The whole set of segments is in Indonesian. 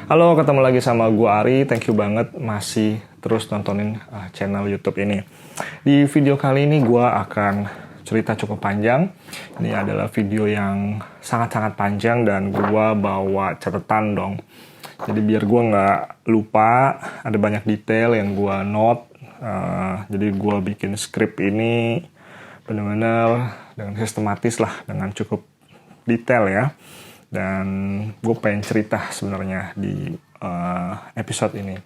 Halo, ketemu lagi sama gua Ari. Thank you banget masih terus nontonin channel YouTube ini. Di video kali ini gua akan cerita cukup panjang. Ini adalah video yang sangat-sangat panjang dan gua bawa catatan dong. Jadi biar gua nggak lupa, ada banyak detail yang gua note. Jadi gua bikin skrip ini benar-benar dengan sistematis lah, dengan cukup detail ya. Dan gue pengen cerita sebenarnya di episode ini.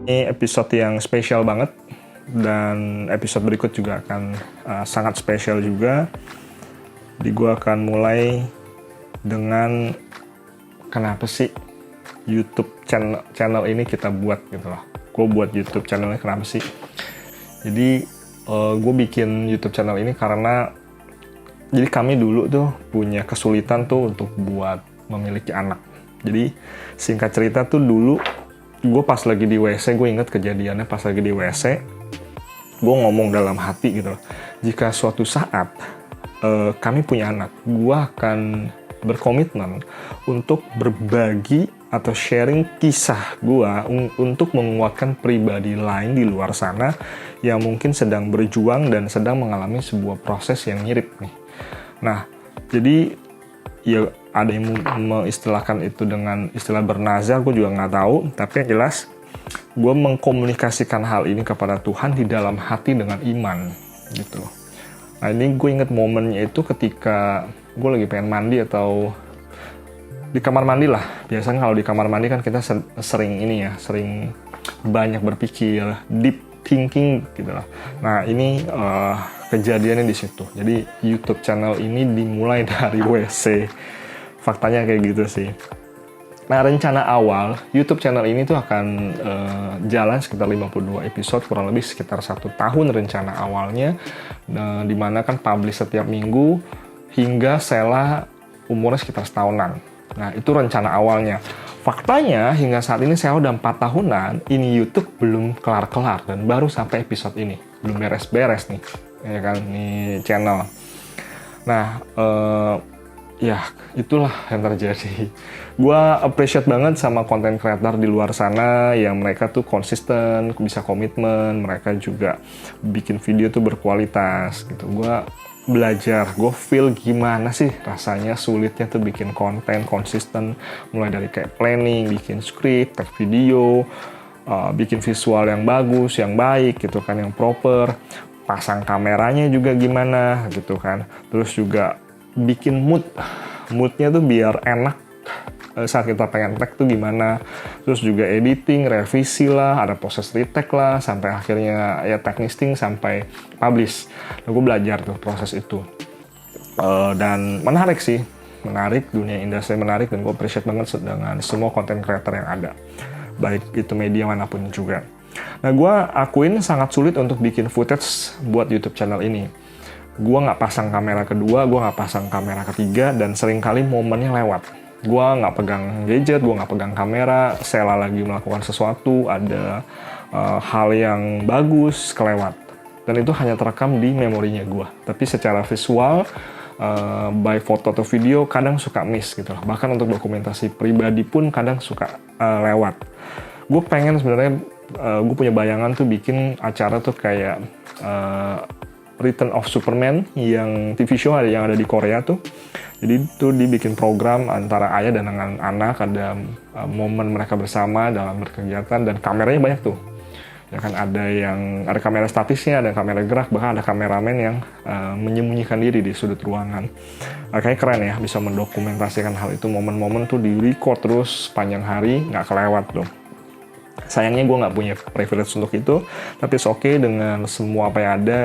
Ini episode yang spesial banget, dan episode berikut juga akan sangat spesial juga. Di gue akan mulai dengan kenapa sih YouTube channel ini kita buat gitu loh. Gue buat YouTube channel ini kenapa sih? Jadi gue bikin YouTube channel ini karena jadi kami dulu tuh punya kesulitan tuh untuk buat memiliki anak. Jadi singkat cerita tuh dulu gue pas lagi di WC, gue inget kejadiannya pas lagi di WC, gue ngomong dalam hati gitu loh. Jika suatu saat kami punya anak, gue akan berkomitmen untuk berbagi atau sharing kisah gue untuk menguatkan pribadi lain di luar sana yang mungkin sedang berjuang dan sedang mengalami sebuah proses yang mirip nih. Nah, jadi ya ada yang mengistilahkan itu dengan istilah bernazar, gue juga nggak tahu. Tapi yang jelas, gue mengkomunikasikan hal ini kepada Tuhan di dalam hati dengan iman gitu. Nah ini gue inget momennya itu ketika gue lagi pengen mandi atau di kamar mandi lah. Biasanya kalau di kamar mandi kan kita sering banyak berpikir, deep thinking gitu lah. Nah ini kejadiannya di situ. Jadi YouTube channel ini dimulai dari WC. Faktanya kayak gitu sih. Nah rencana awal YouTube channel ini tuh akan jalan sekitar 52 episode, kurang lebih sekitar 1 tahun rencana awalnya. Nah, dimana kan publish setiap minggu hingga Sela umurnya sekitar setahunan. Nah itu rencana awalnya. Faktanya hingga saat ini saya udah 4 tahunan, ini YouTube belum kelar-kelar dan baru sampai episode ini. Belum beres-beres nih, ya kan, nih channel. Nah, ya itulah yang terjadi. Gua appreciate banget sama content creator di luar sana yang mereka tuh konsisten, bisa komitmen, mereka juga bikin video tuh berkualitas gitu. Gua belajar, gue feel gimana sih rasanya sulitnya tuh bikin konten konsisten, mulai dari kayak planning, bikin script, tag video, bikin visual yang bagus, yang baik gitu kan, yang proper, pasang kameranya juga gimana gitu kan, terus juga bikin moodnya tuh biar enak saat kita pengen tag tuh gimana, terus juga editing, revisi lah, ada proses retake lah, sampai akhirnya ya technisting sampai publish. Nah, gue belajar tuh proses itu, dan menarik sih, menarik, dunia industri menarik, dan gue appreciate banget dengan semua content creator yang ada, baik itu media manapun juga. Nah gue akuin sangat sulit untuk bikin footage buat YouTube channel ini. Gue nggak pasang kamera kedua, gue nggak pasang kamera ketiga, dan seringkali momennya lewat. Gue nggak pegang gadget, gue nggak pegang kamera, Sela lagi melakukan sesuatu, ada hal yang bagus kelewat. Dan itu hanya terekam di memorinya gue. Tapi secara visual, by foto atau video, kadang suka miss gitu loh. Bahkan untuk dokumentasi pribadi pun kadang suka lewat. Gue pengen sebenarnya, gue punya bayangan tuh bikin acara tuh kayak Return of Superman yang TV show yang ada di Korea tuh. Jadi itu dibikin program antara ayah dan dengan anak, ada momen mereka bersama dalam berkegiatan, dan kameranya banyak tuh. Ya kan, ada kamera statisnya, ada kamera gerak, bahkan ada kameramen yang menyembunyikan diri di sudut ruangan. Kayaknya keren ya, bisa mendokumentasikan hal itu, momen-momen tuh di record terus panjang hari, nggak kelewat tuh. Sayangnya gue nggak punya privilege untuk itu, tapi it's okay dengan semua apa yang ada,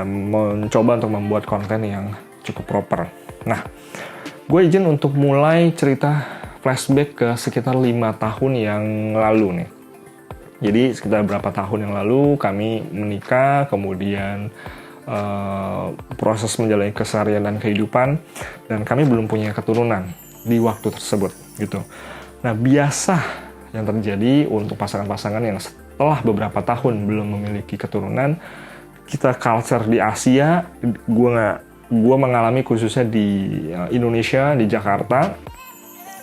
mencoba untuk membuat konten yang cukup proper. Nah, gue izin untuk mulai cerita flashback ke sekitar 5 tahun yang lalu nih. Jadi sekitar berapa tahun yang lalu kami menikah, kemudian proses menjalani keseharian dan kehidupan, dan kami belum punya keturunan di waktu tersebut gitu. Nah, biasa yang terjadi untuk pasangan-pasangan yang setelah beberapa tahun belum memiliki keturunan, kita culture di Asia, gue mengalami khususnya di Indonesia, di Jakarta,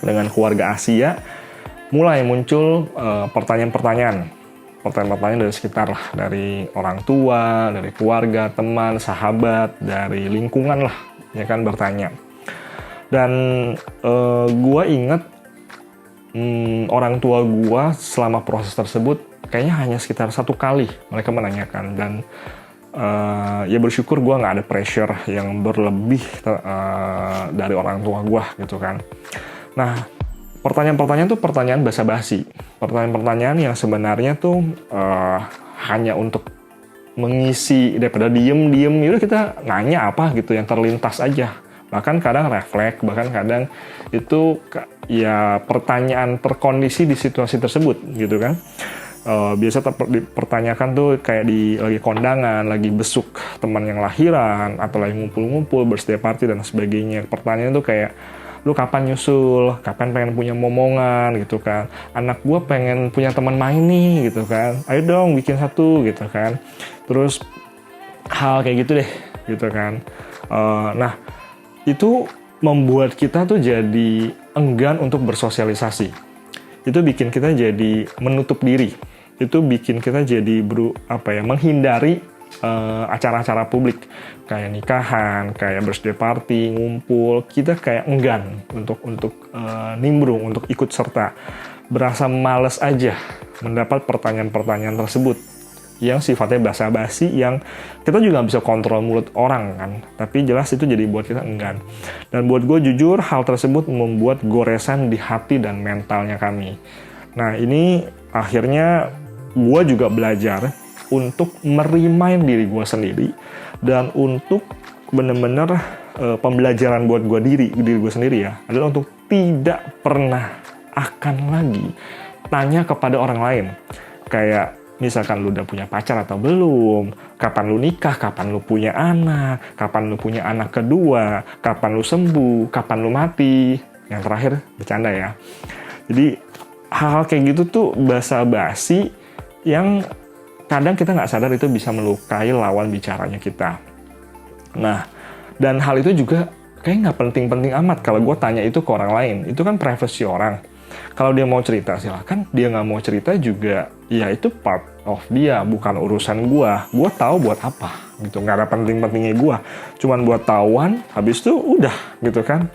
dengan keluarga Asia, mulai muncul pertanyaan-pertanyaan dari sekitar lah, dari orang tua, dari keluarga, teman, sahabat, dari lingkungan lah, ya kan, bertanya. Dan gue inget orang tua gue selama proses tersebut kayaknya hanya sekitar 1 kali mereka menanyakan, dan ya bersyukur gue nggak ada pressure yang berlebih dari orang tua gue gitu kan. Nah, pertanyaan-pertanyaan tuh pertanyaan basa-basi, pertanyaan-pertanyaan yang sebenarnya tuh hanya untuk mengisi, daripada diem yaudah kita nanya apa gitu yang terlintas aja. Bahkan kadang refleks, bahkan kadang itu ya pertanyaan terkondisi di situasi tersebut gitu kan. Biasa dipertanyakan tuh kayak lagi kondangan, lagi besuk teman yang lahiran, atau lagi ngumpul-ngumpul, birthday party dan sebagainya. Pertanyaan tuh kayak, lu kapan nyusul, kapan pengen punya momongan gitu kan, anak gua pengen punya teman main nih gitu kan, ayo dong bikin satu gitu kan. Terus hal kayak gitu deh gitu kan. Nah, itu membuat kita tuh jadi enggan untuk bersosialisasi. Itu bikin kita jadi menutup diri. Itu bikin kita jadi menghindari acara-acara publik kayak nikahan, kayak birthday party, ngumpul. Kita kayak enggan untuk nimbrung, untuk ikut serta. Berasa males aja mendapat pertanyaan-pertanyaan tersebut yang sifatnya basa-basi, yang kita juga nggak bisa kontrol mulut orang kan, tapi jelas itu jadi buat kita enggan. Dan buat gue jujur, hal tersebut membuat goresan di hati dan mentalnya kami. Nah, ini akhirnya gue juga belajar untuk merimain diri gue sendiri, dan untuk bener-bener pembelajaran buat diri gue sendiri ya, adalah untuk tidak pernah akan lagi tanya kepada orang lain. Kayak misalkan lu udah punya pacar atau belum, kapan lu nikah, kapan lu punya anak, kapan lu punya anak kedua, kapan lu sembuh, kapan lu mati. Yang terakhir, bercanda ya. Jadi, hal-hal kayak gitu tuh basa-basi yang kadang kita nggak sadar itu bisa melukai lawan bicaranya kita. Nah, dan hal itu juga kayak nggak penting-penting amat kalau gue tanya itu ke orang lain. Itu kan privasi orang. Kalau dia mau cerita silahkan, dia nggak mau cerita juga, ya itu part of dia, bukan urusan gua. Gua tahu buat apa gitu, nggak ada penting-pentingnya gua. Cuman buat tahuan, habis itu udah gitu kan.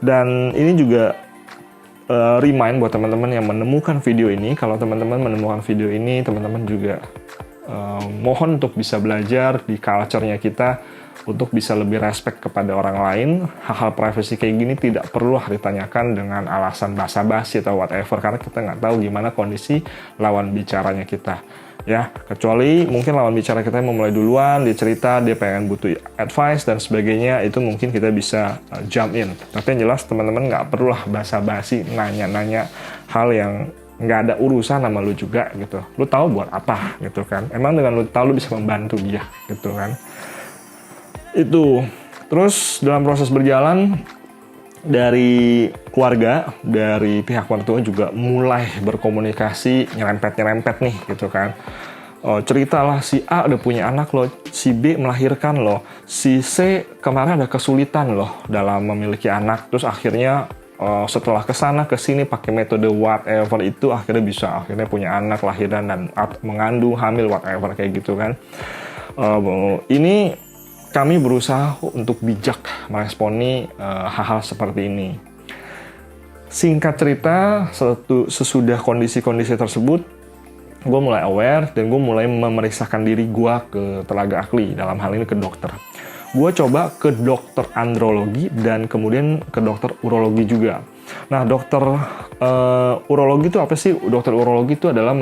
Dan ini juga remind buat teman-teman yang menemukan video ini. Kalau teman-teman menemukan video ini, teman-teman juga mohon untuk bisa belajar di culture-nya kita, untuk bisa lebih respect kepada orang lain. Hal-hal privasi kayak gini tidak perlu ditanyakan dengan alasan basa-basi atau whatever, karena kita nggak tahu gimana kondisi lawan bicaranya kita. Ya, kecuali mungkin lawan bicara kita mau mulai duluan, dia cerita, dia pengen butuh advice dan sebagainya, itu mungkin kita bisa jump in. Tapi yang jelas teman-teman nggak perlu basa-basi nanya-nanya hal yang nggak ada urusan sama lu juga gitu. Lu tahu buat apa gitu kan? Emang dengan lu tahu lu bisa membantu dia gitu kan? Itu. Terus dalam proses berjalan, dari keluarga, dari pihak mertua juga mulai berkomunikasi, nyerempet nih gitu kan. Ceritalah si A udah punya anak loh, si B melahirkan loh, si C kemarin ada kesulitan loh dalam memiliki anak. Terus akhirnya setelah kesana kesini pakai metode whatever itu akhirnya punya anak, lahiran dan mengandung, hamil, whatever kayak gitu kan. Ini kami berusaha untuk bijak meresponi hal-hal seperti ini. Singkat cerita, sesudah kondisi-kondisi tersebut, gue mulai aware dan gue mulai memeriksakan diri gue ke tenaga ahli, dalam hal ini ke dokter. Gue coba ke dokter andrologi dan kemudian ke dokter urologi juga. Nah, dokter urologi itu apa sih? Dokter urologi itu adalah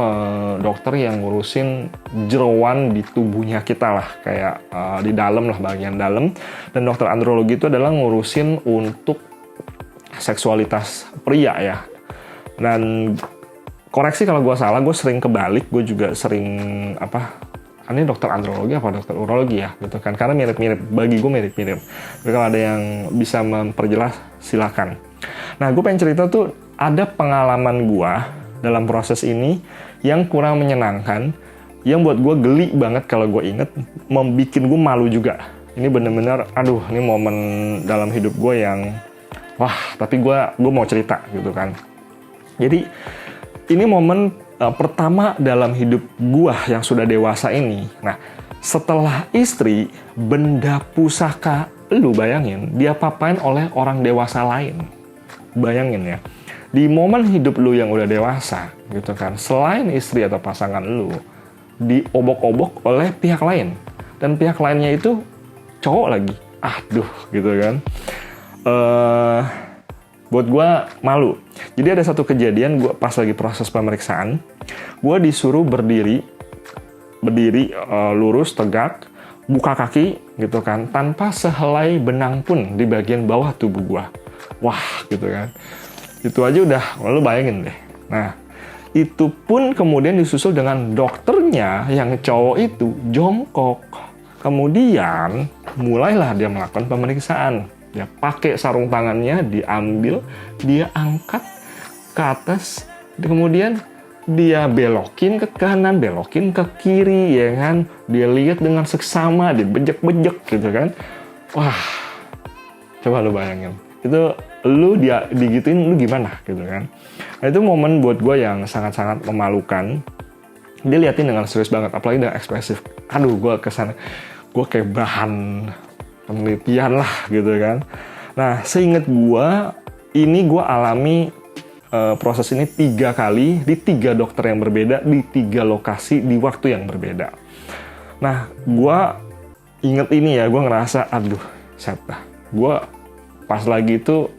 dokter yang ngurusin jeroan di tubuhnya kita lah, kayak di dalam lah, bagian dalam. Dan dokter andrologi itu adalah ngurusin untuk seksualitas pria ya. Dan koreksi kalau gue salah, gue sering kebalik, gue juga sering ini dokter andrologi apa dokter urologi ya gitu kan, karena mirip-mirip, bagi gue mirip-mirip. Tapi kalau ada yang bisa memperjelas silakan. Nah, gue pengen cerita tuh, ada pengalaman gue dalam proses ini yang kurang menyenangkan, yang buat gue geli banget kalau gue inget, membikin gue malu juga. Ini bener-bener, aduh, ini momen dalam hidup gue yang, wah, tapi gue mau cerita gitu kan. Jadi ini momen pertama dalam hidup gue yang sudah dewasa ini. Nah, setelah istri, benda pusaka, lu bayangin, dia papain oleh orang dewasa lain. Bayangin ya, di momen hidup lu yang udah dewasa gitu kan, selain istri atau pasangan lu, diobok-obok oleh pihak lain, dan pihak lainnya itu cowok lagi. Aduh, gitu kan. Buat gue malu. Jadi ada satu kejadian, gue pas lagi proses pemeriksaan, gue disuruh berdiri lurus, tegak, buka kaki gitu kan, tanpa sehelai benang pun di bagian bawah tubuh gue. Wah, gitu kan. Itu aja udah, lu bayangin deh. Nah, itu pun kemudian disusul dengan dokternya yang cowok itu jongkok. Kemudian mulailah dia melakukan pemeriksaan. Dia pakai sarung tangannya, diambil, dia angkat ke atas, kemudian dia belokin ke kanan, belokin ke kiri, ya kan. Dia lihat dengan seksama, dia bejek-bejek gitu kan. Wah, coba lu bayangin. Itu lu dia digituin, lu gimana gitu kan. Nah, itu momen buat gue yang sangat-sangat memalukan. Dia liatin dengan serius banget, apalagi dengan ekspresif. Aduh, gue kesana, gue kayak bahan penelitian lah gitu kan. Nah, seinget gue, ini gue alami proses ini 3 kali, di 3 dokter yang berbeda, di 3 lokasi, di waktu yang berbeda. Nah, gue inget ini ya, gue ngerasa, aduh, set dah. Gue pas lagi itu,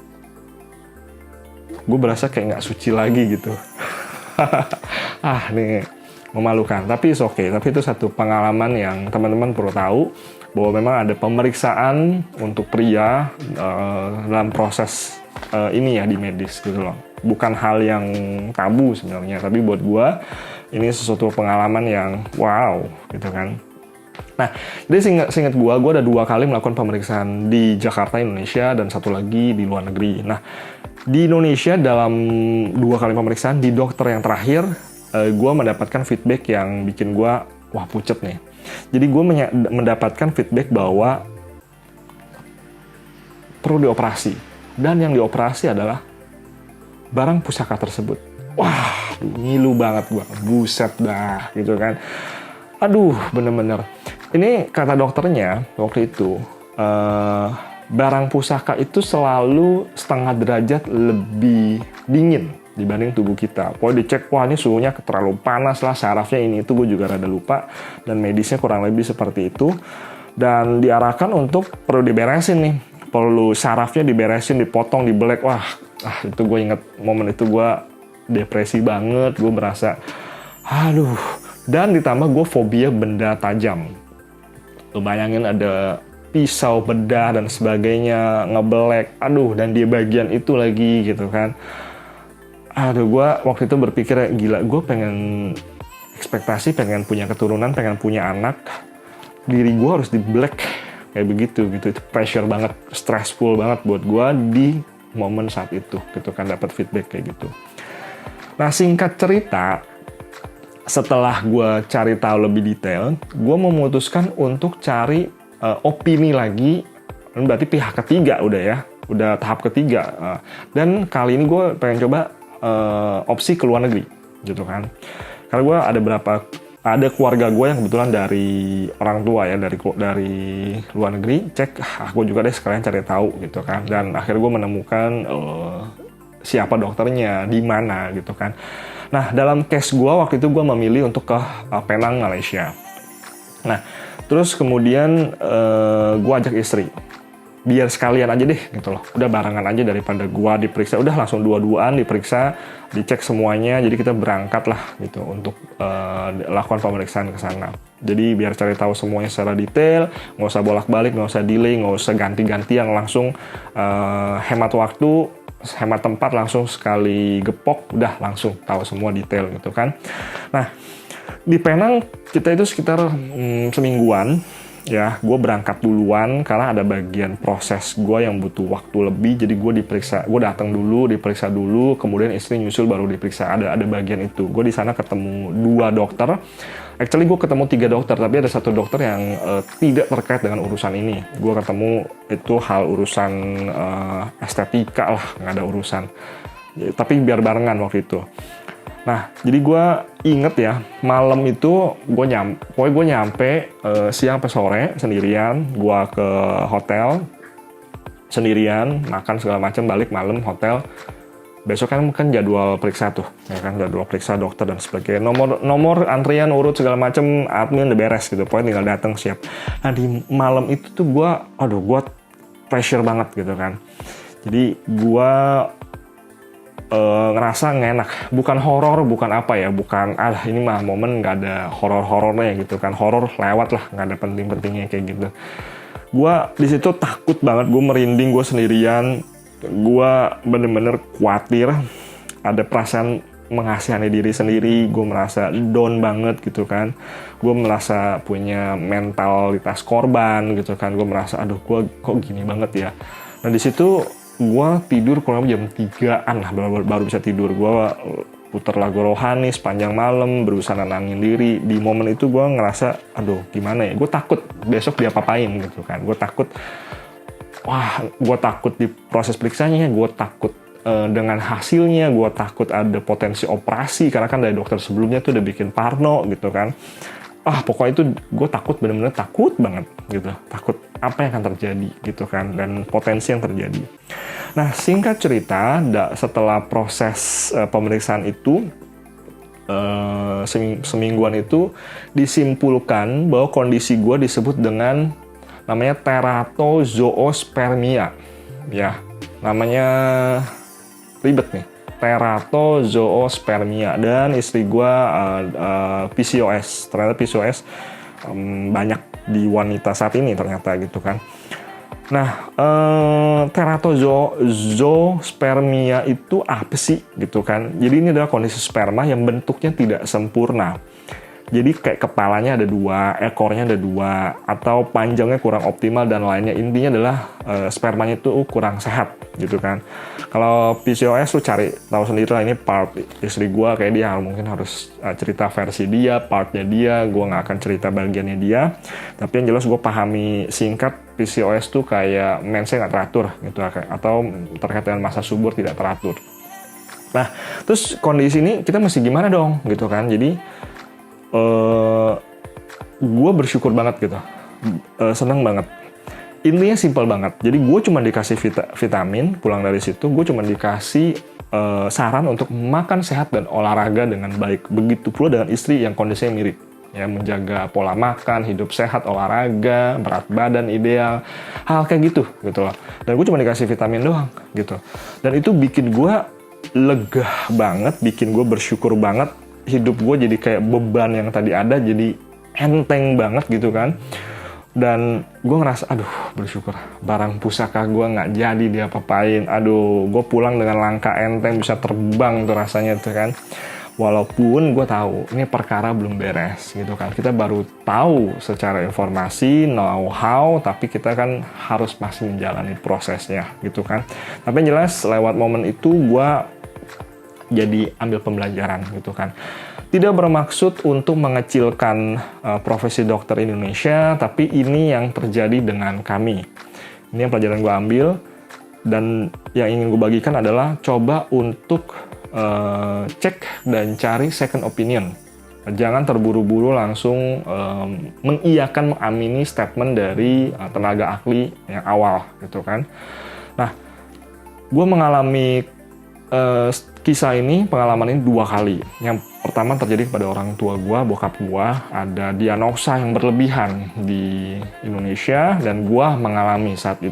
gue berasa kayak nggak suci lagi gitu. Nih memalukan, tapi it's okay. Tapi itu satu pengalaman yang teman-teman perlu tahu, bahwa memang ada pemeriksaan untuk pria dalam proses ini ya di medis gitu loh. Bukan hal yang tabu sebenarnya, tapi buat gue ini sesuatu pengalaman yang wow gitu kan. Nah, jadi seingat gue ada 2 kali melakukan pemeriksaan di Jakarta, Indonesia, dan 1 lagi di luar negeri. Nah, di Indonesia dalam 2 kali pemeriksaan, di dokter yang terakhir, gue mendapatkan feedback yang bikin gue, wah pucet nih. Jadi gue mendapatkan feedback bahwa perlu dioperasi. Dan yang dioperasi adalah barang pusaka tersebut. Wah, ngilu banget gue. Buset dah, gitu kan. Aduh, bener-bener. Ini kata dokternya waktu itu, barang pusaka itu selalu setengah derajat lebih dingin dibanding tubuh kita. Pokoknya dicek, wah ini suhunya terlalu panas lah, sarafnya ini itu, gue juga rada lupa. Dan medisnya kurang lebih seperti itu. Dan diarahkan untuk perlu diberesin nih. Perlu sarafnya diberesin, dipotong, dibelek. Wah, itu gue inget momen itu gue depresi banget. Gue merasa, aduh. Dan ditambah gue fobia benda tajam. Lu bayangin ada pisau, bedah, dan sebagainya, ngebelek. Aduh, dan di bagian itu lagi gitu kan. Aduh, gue waktu itu berpikir, gila, gue pengen ekspektasi, pengen punya keturunan, pengen punya anak. Diri gue harus dibelek kayak begitu gitu. Itu pressure banget, stressful banget buat gue di momen saat itu gitu kan, dapat feedback kayak gitu. Nah, singkat cerita, setelah gue cari tahu lebih detail, gue memutuskan untuk cari opini lagi, berarti pihak ketiga udah tahap ketiga. Dan kali ini gue pengen coba opsi ke luar negeri, gitu kan. Karena gue ada keluarga gue yang kebetulan dari orang tua ya, dari luar negeri, cek, gue juga deh sekalian cari tahu, gitu kan. Dan akhirnya gue menemukan siapa dokternya, di mana, gitu kan. Nah, dalam case gue waktu itu gue memilih untuk ke Penang, Malaysia. Nah, terus kemudian gue ajak istri. Biar sekalian aja deh gitu loh. Udah barengan aja daripada gue diperiksa. Udah langsung dua-duaan diperiksa, dicek semuanya. Jadi kita berangkat lah gitu untuk lakukan pemeriksaan ke sana. Jadi biar cari tahu semuanya secara detail. Nggak usah bolak-balik, nggak usah delay, nggak usah ganti-gantian, langsung hemat waktu, hemat tempat, langsung sekali gepok, udah langsung tahu semua detail gitu kan. Nah, di Penang kita itu sekitar semingguan ya gue berangkat duluan karena ada bagian proses gue yang butuh waktu lebih. Jadi gue datang dulu, diperiksa dulu, kemudian istri nyusul baru diperiksa. Ada bagian itu. Gue di sana ketemu 2 dokter. Actually gue ketemu 3 dokter, tapi ada 1 dokter yang tidak terkait dengan urusan ini. Gue ketemu itu hal urusan estetika lah, nggak ada urusan. Tapi biar barengan waktu itu. Nah, jadi gue inget ya, malam itu gue nyampe siang sampai sore sendirian. Gue ke hotel sendirian, makan segala macam, balik malam hotel. Besok kan jadwal periksa tuh, ya kan, jadwal periksa dokter dan sebagainya. Nomor antrian, urut segala macam, admin udah beres gitu. Pokoknya tinggal datang siap. Nah, di malam itu tuh gue pressure banget gitu kan. Jadi gue ngerasa nggak enak, bukan horor, bukan apa ya, bukan ini mah momen nggak ada horor-horornya gitu kan, horor lewat lah, nggak ada penting-pentingnya kayak gitu. Gue di situ takut banget, gue merinding, gue sendirian, gue bener-bener khawatir, ada perasaan mengasihani diri sendiri, gue merasa down banget gitu kan, gue merasa punya mentalitas korban gitu kan, gue merasa aduh gue kok gini banget ya. Nah di situ gue tidur kurang lebih jam 3-an lah baru bisa tidur. Gue putar lagu rohani sepanjang malam, berusaha nenangin diri. Di momen itu gue ngerasa aduh gimana ya, gue takut besok diapa-apain gitu kan. Gue takut di proses periksanya, gue takut dengan hasilnya, gue takut ada potensi operasi karena kan dari dokter sebelumnya tuh udah bikin parno gitu kan. Pokoknya itu gue takut, bener-bener takut banget gitu, takut apa yang akan terjadi gitu kan, dan potensi yang terjadi. Nah, singkat cerita, setelah proses pemeriksaan itu, semingguan itu disimpulkan bahwa kondisi gue disebut dengan namanya teratozoospermia, ya, namanya ribet nih. Teratozoospermia, dan istri gue PCOS. Ternyata PCOS banyak di wanita saat ini ternyata gitu kan. Nah, teratozoospermia itu apa sih gitu kan? Jadi ini adalah kondisi sperma yang bentuknya tidak sempurna. Jadi kayak kepalanya ada 2, ekornya ada 2, atau panjangnya kurang optimal dan lainnya. Intinya adalah spermanya itu kurang sehat gitu kan. Kalau PCOS lu cari tahu sendiri lah, ini part istri gue, kayak dia mungkin harus cerita versi dia, partnya dia. Gue nggak akan cerita bagiannya dia. Tapi yang jelas gue pahami singkat, PCOS tuh kayak mensnya nggak teratur gitu, atau terkait dengan masa subur tidak teratur. Nah, terus kondisi ini kita mesti gimana dong gitu kan. Jadi gue bersyukur banget gitu, seneng banget. Intinya simpel banget. Jadi gue cuma dikasih vitamin, pulang dari situ gue cuma dikasih saran untuk makan sehat dan olahraga dengan baik. Begitu pula dengan istri yang kondisinya mirip, ya, menjaga pola makan, hidup sehat, olahraga, berat badan ideal, hal kayak gitu loh. Dan gue cuma dikasih vitamin doang gitu. Dan itu bikin gue lega banget, bikin gue bersyukur banget. Hidup gue jadi kayak beban yang tadi ada jadi enteng banget gitu kan. Dan gue ngerasa aduh bersyukur, barang pusaka gue nggak jadi diapa-apain. Aduh, gue pulang dengan langkah enteng, bisa terbang tuh rasanya tuh kan. Walaupun gue tahu ini perkara belum beres gitu kan, kita baru tahu secara informasi, know-how, tapi kita kan harus masih menjalani prosesnya gitu kan. Tapi yang jelas lewat momen itu gue jadi ambil pembelajaran gitu kan. Tidak bermaksud untuk mengecilkan profesi dokter Indonesia, tapi ini yang terjadi dengan kami. Ini yang pelajaran gue ambil, dan yang ingin gue bagikan adalah coba untuk cek dan cari second opinion. Jangan terburu-buru langsung mengiyakan, mengamini statement dari tenaga ahli yang awal gitu kan. Nah, gue mengalami kisah ini, pengalaman ini 2 kali. Yang pertama terjadi kepada orang tua gue, bokap gue, ada diagnosa yang berlebihan di Indonesia, dan gue mengalami saat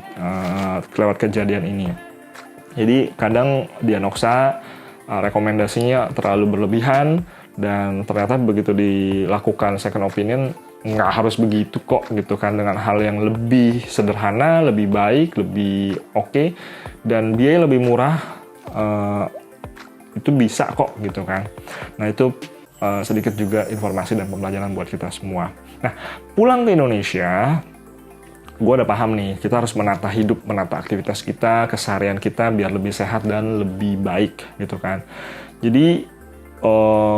lewat kejadian ini. Jadi kadang diagnosa rekomendasinya terlalu berlebihan, dan ternyata begitu dilakukan second opinion nggak harus begitu kok gitu kan, dengan hal yang lebih sederhana, lebih baik, lebih oke, dan biaya lebih murah. Itu bisa kok gitu kan. Nah itu sedikit juga informasi dan pembelajaran buat kita semua. Nah, pulang ke Indonesia, gue udah paham nih, kita harus menata hidup, menata aktivitas kita, keseharian kita biar lebih sehat dan lebih baik gitu kan. Jadi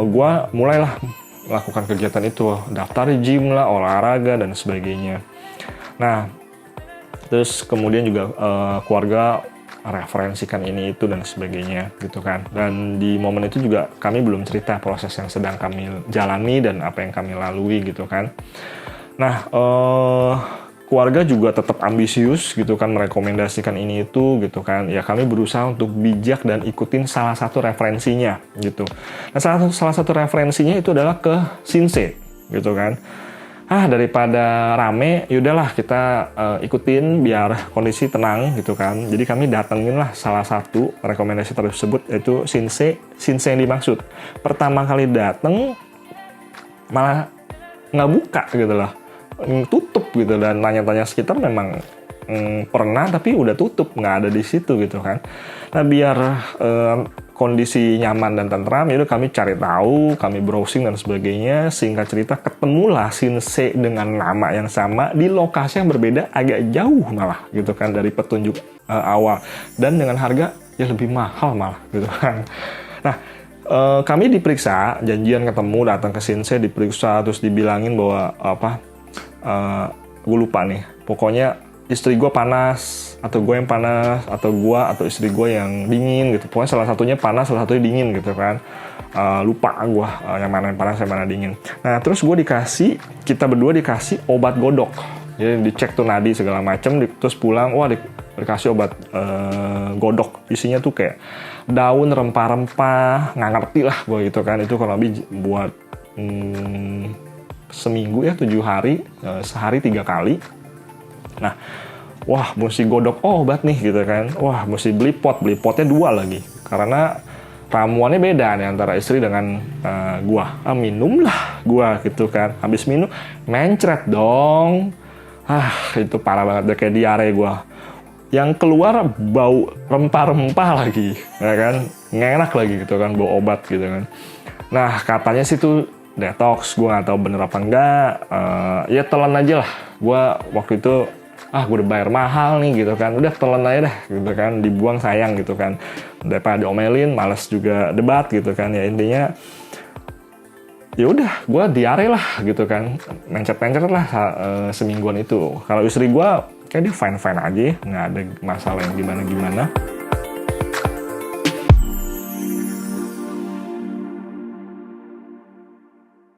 gue mulailah melakukan kegiatan itu, daftar di gym lah, olahraga dan sebagainya. Nah, terus kemudian juga keluarga referensikan ini itu dan sebagainya gitu kan. Dan di momen itu juga kami belum cerita proses yang sedang kami jalani dan apa yang kami lalui gitu kan. Nah, keluarga juga tetap ambisius gitu kan, merekomendasikan ini itu gitu kan. Ya kami berusaha untuk bijak dan ikutin salah satu referensinya gitu. Nah, salah satu referensinya itu adalah ke Shinsei gitu kan. Daripada rame, yaudahlah kita ikutin biar kondisi tenang gitu kan. Jadi kami datengin lah salah satu rekomendasi tersebut, yaitu Shinsei yang dimaksud. Pertama kali dateng malah nggak buka gitu loh, tutup gitu, dan tanya-tanya sekitar memang pernah tapi udah tutup, nggak ada di situ gitu kan. Nah, biar kondisi nyaman dan tentram, itu kami cari tahu, kami browsing dan sebagainya. Singkat cerita, ketemulah Shinsei dengan nama yang sama di lokasi yang berbeda, agak jauh malah gitu kan dari petunjuk awal, dan dengan harga yang lebih mahal malah gitu kan. Nah, kami diperiksa, janjian ketemu, datang ke Shinsei, diperiksa, terus dibilangin bahwa gue lupa nih, pokoknya istri gue panas, atau gue yang panas, atau istri gue yang dingin gitu. Pokoknya salah satunya panas, salah satunya dingin gitu kan. Lupa gue yang mana yang panas, yang mana dingin. Nah, terus kita berdua dikasih obat godok. Jadi dicek tuh nadi segala macem, terus pulang, dikasih obat godok. Isinya tuh kayak daun, rempah-rempah, nggak ngerti lah gue gitu kan. Itu kalau lebih buat seminggu ya, 7 hari, sehari 3 kali. Nah, mesti godok obat nih gitu kan. Mesti beli potnya 2 lagi. Karena ramuannya beda nih antara istri dengan gua. Minum lah gua gitu kan. Habis minum, mencret dong. Itu parah banget, kayak diare gua. Yang keluar bau rempah-rempah lagi, ya kan. Nggak enak lagi gitu kan, bau obat gitu kan. Nah, katanya sih tuh detox, gua nggak tahu bener apa enggak. Ya telan aja lah. Gua waktu itu gue udah bayar mahal nih gitu kan, udah telan aja dah gitu kan, dibuang sayang gitu kan, daripada diomelin, malas juga debat gitu kan. Ya intinya ya udah, gue diare lah gitu kan, mencet-mencet lah semingguan itu. Kalau istri gue kayak dia fine aja, nggak ada masalah yang gimana